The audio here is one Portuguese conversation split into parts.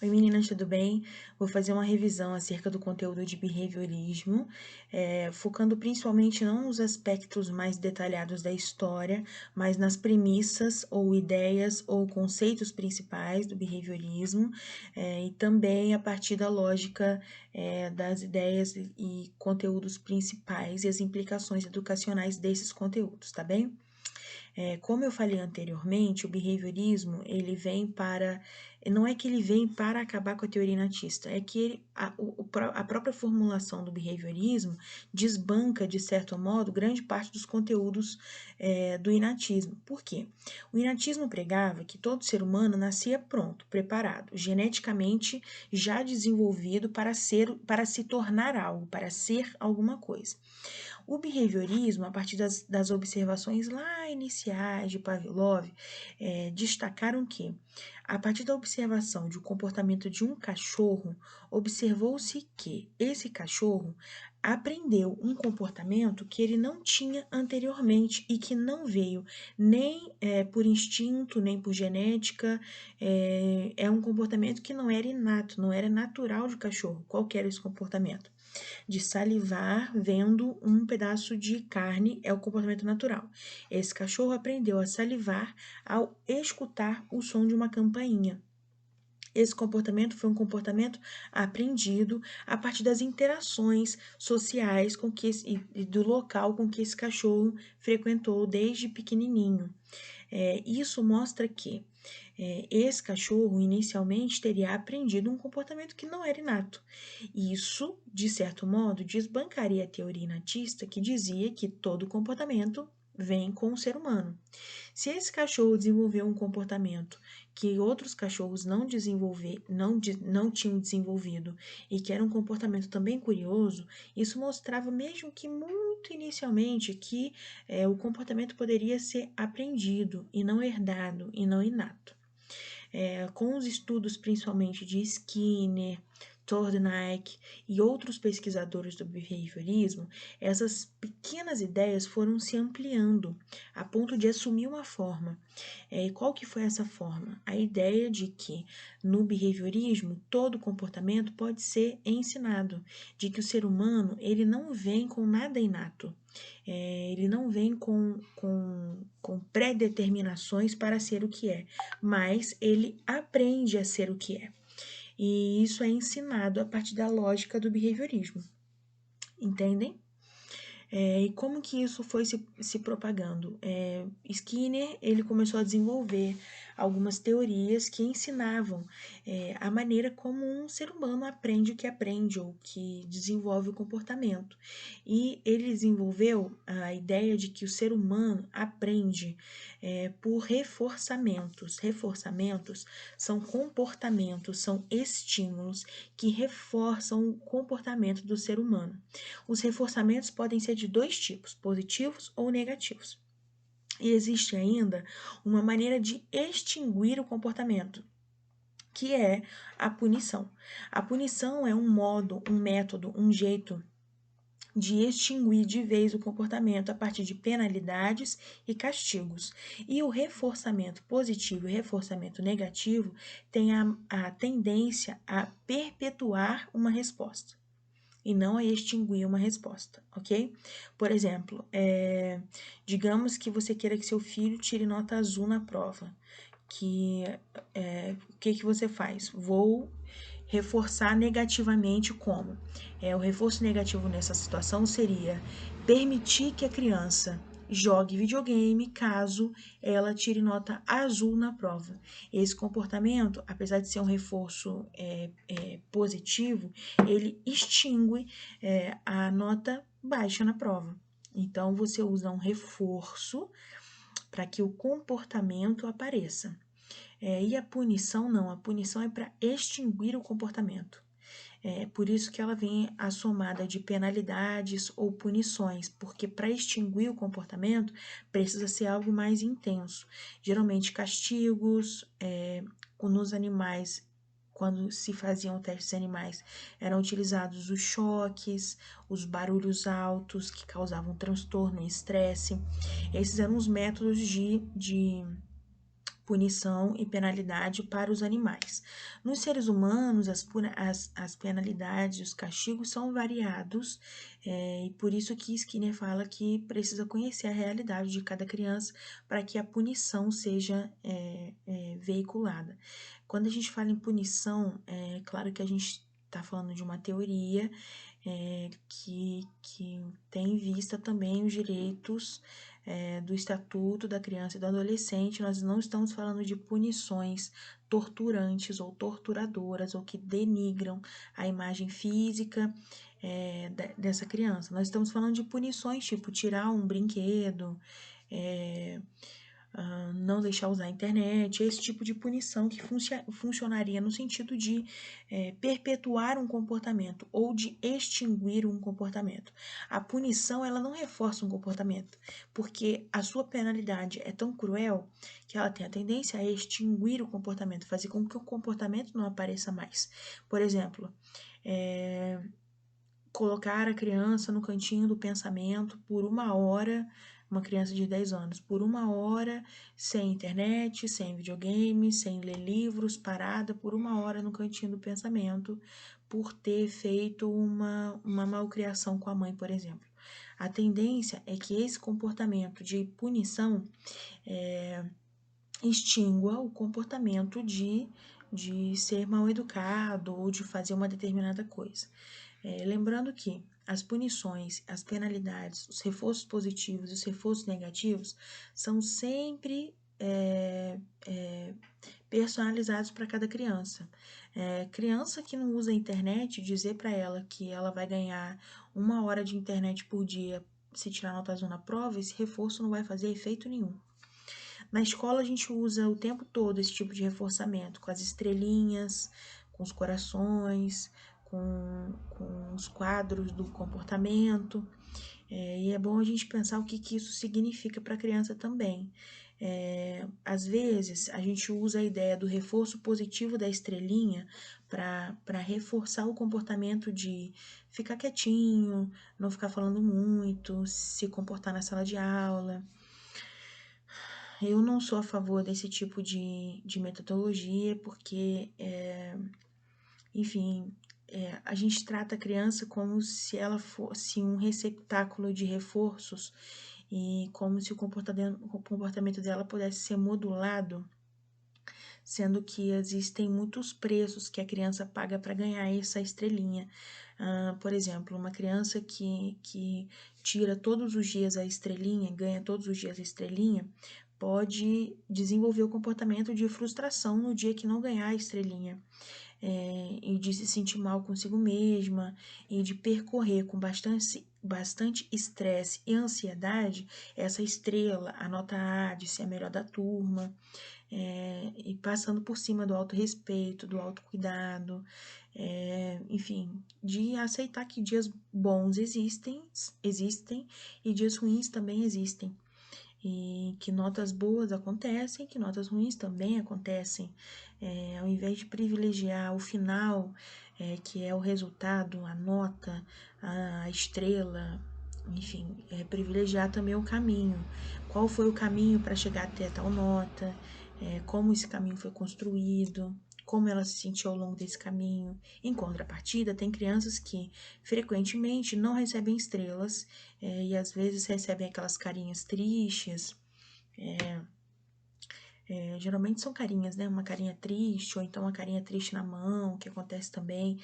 Oi meninas, tudo bem? Vou fazer uma revisão acerca do conteúdo de behaviorismo, focando principalmente não nos aspectos mais detalhados da história, mas nas premissas ou ideias ou conceitos principais do behaviorismo, e também a partir da lógica das ideias e conteúdos principais e as implicações educacionais desses conteúdos, tá bem? Como eu falei anteriormente, o behaviorismo, ele vem para... Não é que ele vem para acabar com a teoria inatista, é que a própria formulação do behaviorismo desbanca, de certo modo, grande parte dos conteúdos do inatismo. Por quê? O inatismo pregava que todo ser humano nascia pronto, preparado, geneticamente já desenvolvido para se tornar algo, para ser alguma coisa. O behaviorismo, a partir das observações lá iniciais de Pavlov, destacaram que, a partir da observação de um comportamento de um cachorro, observou-se que esse cachorro aprendeu um comportamento que ele não tinha anteriormente e que não veio nem por instinto, nem por genética, é um comportamento que não era inato, não era natural de cachorro. Qual que era esse comportamento? De salivar vendo um pedaço de carne é o comportamento natural. Esse cachorro aprendeu a salivar ao escutar o som de uma campainha. Esse comportamento foi um comportamento aprendido a partir das interações sociais e do local com que esse cachorro frequentou desde pequenininho. Isso mostra que esse cachorro inicialmente teria aprendido um comportamento que não era inato. Isso, de certo modo, desbancaria a teoria inatista que dizia que todo comportamento vem com o ser humano. Se esse cachorro desenvolveu um comportamento que outros cachorros não tinham desenvolvido e que era um comportamento também curioso, isso mostrava, mesmo que muito inicialmente, que o comportamento poderia ser aprendido e não herdado e não inato. Com os estudos principalmente de Skinner, Thorndike e outros pesquisadores do behaviorismo, essas pequenas ideias foram se ampliando a ponto de assumir uma forma. E qual que foi essa forma? A ideia de que no behaviorismo todo comportamento pode ser ensinado, de que o ser humano ele não vem com nada inato. Ele não vem com pré-determinações para ser o que é, mas ele aprende a ser o que é. E isso é ensinado a partir da lógica do behaviorismo. Entendem? E como que isso foi se propagando? Skinner ele começou a desenvolver algumas teorias que ensinavam a maneira como um ser humano aprende o que aprende ou que desenvolve o comportamento. E ele desenvolveu a ideia de que o ser humano aprende por reforçamentos. Reforçamentos são comportamentos, são estímulos que reforçam o comportamento do ser humano. Os reforçamentos podem ser de dois tipos, positivos ou negativos. E existe ainda uma maneira de extinguir o comportamento, que é a punição. A punição é um modo, um método, um jeito de extinguir de vez o comportamento a partir de penalidades e castigos. E o reforçamento positivo e reforçamento negativo tem a tendência a perpetuar uma resposta e não a extinguir uma resposta, ok? Por exemplo, digamos que você queira que seu filho tire nota azul na prova. O que você faz? Vou reforçar negativamente como? O reforço negativo nessa situação seria permitir que a criança jogue videogame caso ela tire nota azul na prova. Esse comportamento, apesar de ser um reforço positivo, ele extingue a nota baixa na prova. Então, você usa um reforço para que o comportamento apareça. E a punição não, a punição é para extinguir o comportamento. Por isso que ela vem assomada de penalidades ou punições, porque para extinguir o comportamento precisa ser algo mais intenso. Geralmente castigos, nos animais, quando se faziam testes animais, eram utilizados os choques, os barulhos altos que causavam transtorno e estresse. Esses eram os métodos de punição e penalidade para os animais. Nos seres humanos, as penalidades e os castigos são variados, e por isso que Skinner fala que precisa conhecer a realidade de cada criança para que a punição seja veiculada. Quando a gente fala em punição, é claro que a gente está falando de uma teoria que tem em vista também os direitos do Estatuto da Criança e do Adolescente. Nós não estamos falando de punições torturantes ou torturadoras ou que denigram a imagem física dessa criança. Nós estamos falando de punições tipo tirar um brinquedo, não deixar usar a internet, esse tipo de punição que funcionaria no sentido de perpetuar um comportamento ou de extinguir um comportamento. A punição, ela não reforça um comportamento, porque a sua penalidade é tão cruel que ela tem a tendência a extinguir o comportamento, fazer com que o comportamento não apareça mais. Por exemplo, colocar a criança no cantinho do pensamento por 1 hora, uma criança de 10 anos, por 1 hora, sem internet, sem videogame, sem ler livros, parada por 1 hora no cantinho do pensamento, por ter feito uma malcriação com a mãe, por exemplo. A tendência é que esse comportamento de punição extingua o comportamento de ser mal educado ou de fazer uma determinada coisa. Lembrando que as punições, as penalidades, os reforços positivos e os reforços negativos são sempre personalizados para cada criança. Criança que não usa a internet, dizer para ela que ela vai ganhar 1 hora de internet por dia se tirar nota azul na prova, esse reforço não vai fazer efeito nenhum. Na escola a gente usa o tempo todo esse tipo de reforçamento, com as estrelinhas, com os corações, com os quadros do comportamento, e é bom a gente pensar o que isso significa para a criança também. Às vezes a gente usa a ideia do reforço positivo da estrelinha para reforçar o comportamento de ficar quietinho, não ficar falando muito, se comportar na sala de aula. Eu não sou a favor desse tipo de metodologia, porque, enfim, a gente trata a criança como se ela fosse um receptáculo de reforços e como se o comportamento dela pudesse ser modulado, sendo que existem muitos preços que a criança paga para ganhar essa estrelinha. Por exemplo, uma criança que tira todos os dias a estrelinha, ganha todos os dias a estrelinha, pode desenvolver o comportamento de frustração no dia que não ganhar a estrelinha, e de se sentir mal consigo mesma, e de percorrer com bastante estresse e ansiedade essa estrela, a nota A, de ser a melhor da turma, e passando por cima do autorrespeito, do autocuidado, enfim, de aceitar que dias bons existem e dias ruins também existem. E que notas boas acontecem, que notas ruins também acontecem. Ao invés de privilegiar o final, que é o resultado, a nota, a estrela, enfim, privilegiar também o caminho. Qual foi o caminho para chegar até tal nota, como esse caminho foi construído, como ela se sentiu ao longo desse caminho. Em contrapartida, tem crianças que frequentemente não recebem estrelas e às vezes recebem aquelas carinhas tristes. Geralmente são carinhas, né? Uma carinha triste ou então uma carinha triste na mão, que acontece também.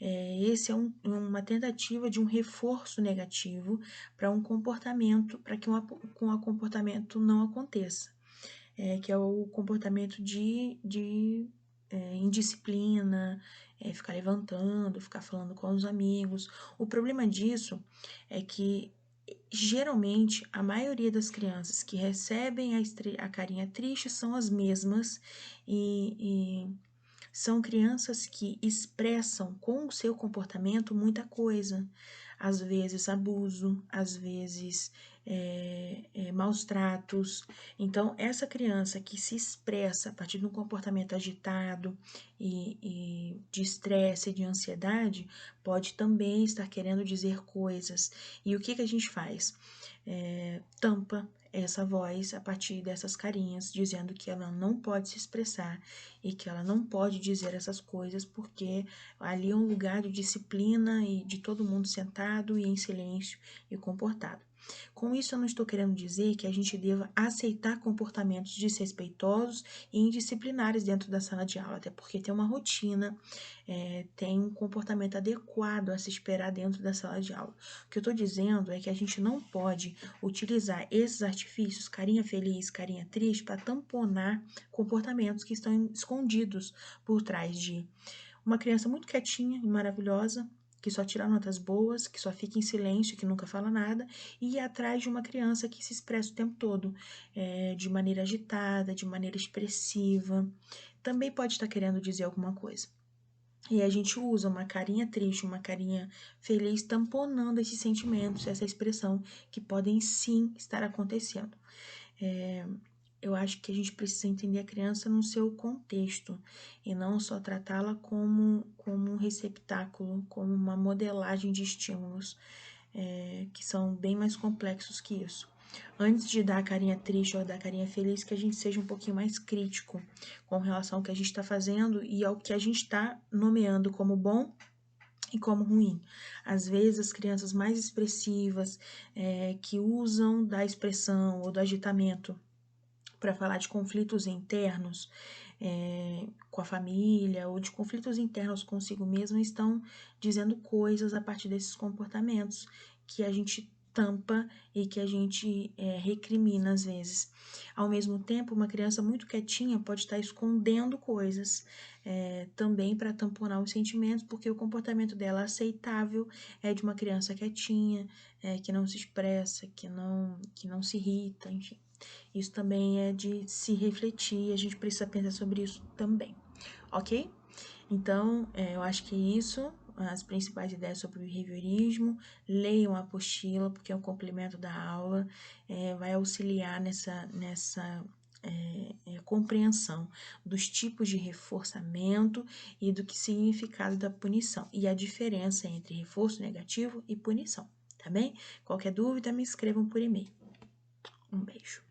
Esse é uma tentativa de um reforço negativo para um comportamento, para que um comportamento não aconteça, que é o comportamento de indisciplina, ficar levantando, ficar falando com os amigos. O problema disso é que geralmente a maioria das crianças que recebem a carinha triste são as mesmas e são crianças que expressam com o seu comportamento muita coisa, às vezes abuso, às vezes maus tratos. Então, essa criança que se expressa a partir de um comportamento agitado e de estresse, de ansiedade, pode também estar querendo dizer coisas. E o que a gente faz? Tampa essa voz a partir dessas carinhas, dizendo que ela não pode se expressar e que ela não pode dizer essas coisas, porque ali é um lugar de disciplina e de todo mundo sentado e em silêncio e comportado. Com isso, eu não estou querendo dizer que a gente deva aceitar comportamentos desrespeitosos e indisciplinares dentro da sala de aula, até porque tem uma rotina, tem um comportamento adequado a se esperar dentro da sala de aula. O que eu estou dizendo é que a gente não pode utilizar esses artifícios, carinha feliz, carinha triste, para tamponar comportamentos que estão escondidos por trás de uma criança muito quietinha e maravilhosa, que só tira notas boas, que só fica em silêncio, que nunca fala nada, e ir atrás de uma criança que se expressa o tempo todo, de maneira agitada, de maneira expressiva. Também pode estar querendo dizer alguma coisa. E a gente usa uma carinha triste, uma carinha feliz, tamponando esses sentimentos, essa expressão, que podem sim estar acontecendo. Eu acho que a gente precisa entender a criança no seu contexto e não só tratá-la como um receptáculo, como uma modelagem de estímulos, que são bem mais complexos que isso. Antes de dar a carinha triste ou dar a carinha feliz, que a gente seja um pouquinho mais crítico com relação ao que a gente está fazendo e ao que a gente está nomeando como bom e como ruim. Às vezes, as crianças mais expressivas, que usam da expressão ou do agitamento para falar de conflitos internos com a família ou de conflitos internos consigo mesma, estão dizendo coisas a partir desses comportamentos que a gente tampa e que a gente recrimina às vezes. Ao mesmo tempo, uma criança muito quietinha pode estar escondendo coisas também para tamponar os sentimentos, porque o comportamento dela aceitável é de uma criança quietinha, que não se expressa, que não se irrita, enfim. Isso também é de se refletir, a gente precisa pensar sobre isso também, ok? Então, eu acho que é isso, as principais ideias sobre o behaviorismo. Leiam a apostila, porque é um complemento da aula, vai auxiliar nessa compreensão dos tipos de reforçamento e do que significado da punição e a diferença entre reforço negativo e punição, tá bem? Qualquer dúvida, me escrevam por e-mail. Um beijo.